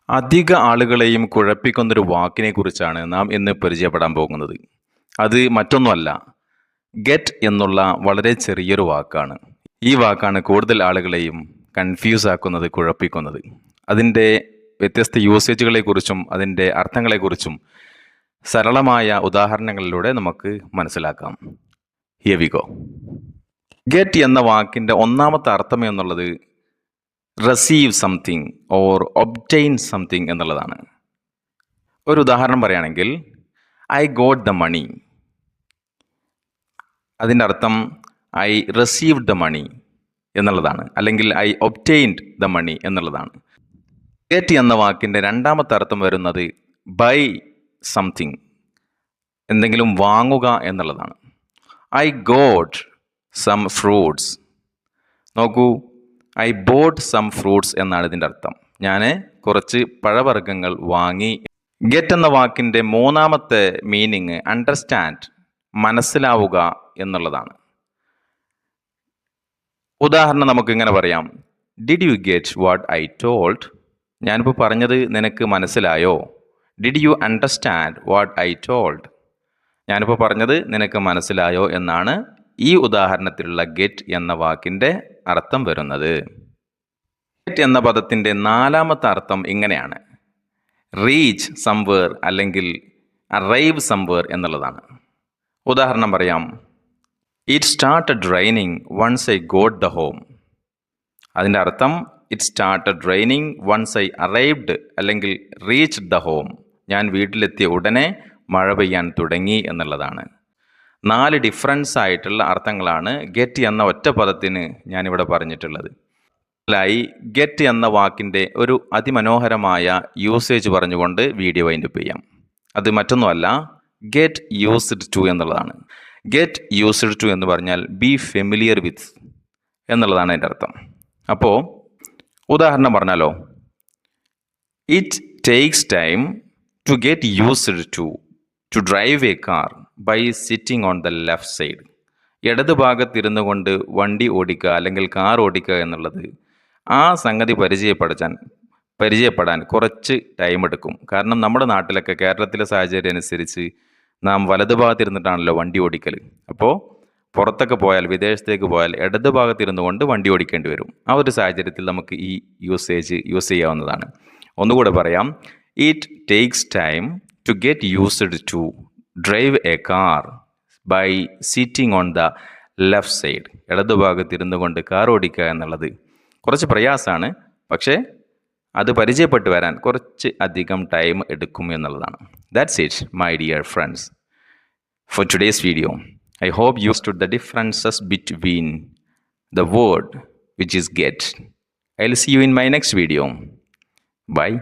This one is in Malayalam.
അധിക ആളുകളെയും കുഴപ്പിക്കുന്നൊരു വാക്കിനെക്കുറിച്ചാണ് നാം ഇന്ന് പരിചയപ്പെടാൻ പോകുന്നത്. അത് മറ്റൊന്നുമല്ല, ഗെറ്റ് എന്നുള്ള വളരെ ചെറിയൊരു വാക്കാണ്. ഈ വാക്കാണ് കൂടുതൽ ആളുകളെയും കൺഫ്യൂസ് ആക്കുന്നത്, കുഴപ്പിക്കുന്നത്. അതിൻ്റെ വ്യത്യസ്ത യൂസേജുകളെക്കുറിച്ചും അതിൻ്റെ അർത്ഥങ്ങളെക്കുറിച്ചും സരളമായ ഉദാഹരണങ്ങളിലൂടെ നമുക്ക് മനസ്സിലാക്കാം. Here we go. ഗെറ്റ് എന്ന വാക്കിൻ്റെ ഒന്നാമത്തെ അർത്ഥം എന്നുള്ളത് receive something or obtain something എന്നുള്ളതാണ്. ഒരു ഉദാഹരണം പറയുകയാണെങ്കിൽ, ഐ ഗോട്ട് ദ മണി. അതിൻ്റെ അർത്ഥം ഐ റിസീവ്ഡ് ദ മണി എന്നുള്ളതാണ്, അല്ലെങ്കിൽ ഐ ഒബ്റ്റെയിൻഡ് ദ മണി എന്നുള്ളതാണ്. ഗെറ്റ് എന്ന വാക്കിൻ്റെ രണ്ടാമത്തെ അർത്ഥം വരുന്നത് ബൈ സംതിങ്, എന്തെങ്കിലും വാങ്ങുക എന്നുള്ളതാണ്. I got some fruits. നോക്കൂ, ഐ ബോട്ട് സം ഫ്രൂട്ട്സ് എന്നാണ് ഇതിൻ്റെ അർത്ഥം. ഞാൻ കുറച്ച് പഴവർഗ്ഗങ്ങൾ വാങ്ങി. ഗെറ്റ് എന്ന വാക്കിൻ്റെ മൂന്നാമത്തെ മീനിങ് അണ്ടർസ്റ്റാൻഡ്, മനസ്സിലാവുക എന്നുള്ളതാണ്. ഉദാഹരണം നമുക്കിങ്ങനെ പറയാം, did you get what I told? ഞാനിപ്പോൾ പറഞ്ഞത് നിനക്ക് മനസ്സിലായോ? Did you understand what I told? ഞാനിപ്പോൾ പറഞ്ഞത് നിനക്ക് മനസ്സിലായോ എന്നാണ് ഈ ഉദാഹരണത്തിലുള്ള ഗെറ്റ് എന്ന വാക്കിൻ്റെ അർത്ഥം വരുന്നത്. ഗെറ്റ് എന്ന പദത്തിൻ്റെ നാലാമത്തെ അർത്ഥം ഇങ്ങനെയാണ്, റീച്ച് സംവേർ അല്ലെങ്കിൽ അറൈവ് സംവേർ എന്നുള്ളതാണ്. ഉദാഹരണം പറയാം, it started raining once I got the home. അതിൻ്റെ അർത്ഥം it started raining once I arrived അല്ലെങ്കിൽ റീച്ച്ഡ് ദ ഹോം. ഞാൻ വീട്ടിലെത്തിയ ഉടനെ മഴ പെയ്യാൻ തുടങ്ങി എന്നുള്ളതാണ്. 4 ഡിഫറൻസ് ആയിട്ടുള്ള അർത്ഥങ്ങളാണ് ഗെറ്റ് എന്ന ഒറ്റ പദത്തിന് ഞാനിവിടെ പറഞ്ഞിട്ടുള്ളത്. ഗെറ്റ് എന്ന വാക്കിൻ്റെ ഒരു അതിമനോഹരമായ യൂസേജ് പറഞ്ഞുകൊണ്ട് വീഡിയോ വൈൻഡപ്പ് ചെയ്യാം. അത് മറ്റൊന്നുമല്ല, ഗെറ്റ് യൂസ്ഡ് ടു എന്നുള്ളതാണ്. ഗെറ്റ് യൂസ്ഡ് ടു എന്ന് പറഞ്ഞാൽ ബി ഫെമിലിയർ വിത്ത് എന്നുള്ളതാണ് അതിൻ്റെ അർത്ഥം. അപ്പോൾ ഉദാഹരണം പറഞ്ഞാലോ, it takes time to get used to drive a car by sitting on the left side. ഇടത് ഭാഗത്തിരുന്നു കൊണ്ട് വണ്ടി ഓടിക്കുക അല്ലെങ്കിൽ കാർ ഓടിക്കുക എന്നുള്ളത് ആ സംഗതി പരിചയപ്പെടാൻ കുറച്ച് ടൈം എടുക്കും. കാരണം നമ്മുടെ നാട്ടിലൊക്കെ, കേരളത്തിലെ സാഹചര്യം അനുസരിച്ച് നാം വലതു ഭാഗത്തിരുന്നിട്ടാണല്ലോ വണ്ടി ഓടിക്കൽ. അപ്പോൾ പുറത്തൊക്കെ പോയാൽ, വിദേശത്തേക്ക് പോയാൽ ഇടത് ഭാഗത്തിരുന്നു കൊണ്ട് വണ്ടി ഓടിക്കേണ്ടി വരും. ആ ഒരു സാഹചര്യത്തിൽ നമുക്ക് ഈ യൂസേജ് യൂസ് ചെയ്യാവുന്നതാണ്. ഒന്നുകൂടെ പറയാം, it takes time to get used to drive a car by sitting on the left side. ഇടതു ഭാഗത്തിരുന്നു കൊണ്ട് കാർ ഓടിക്കുക എന്നുള്ളത് കുറച്ച് പ്രയാസമാണ്, പക്ഷേ അത് പരിചയപ്പെട്ട് വരാൻ കുറച്ച് അധികം ടൈം എടുക്കും എന്നുള്ളതാണ്. That's it my dear friends for today's video. I hope you understood the differences between the word which is get. I'll see you in my next video. Bye.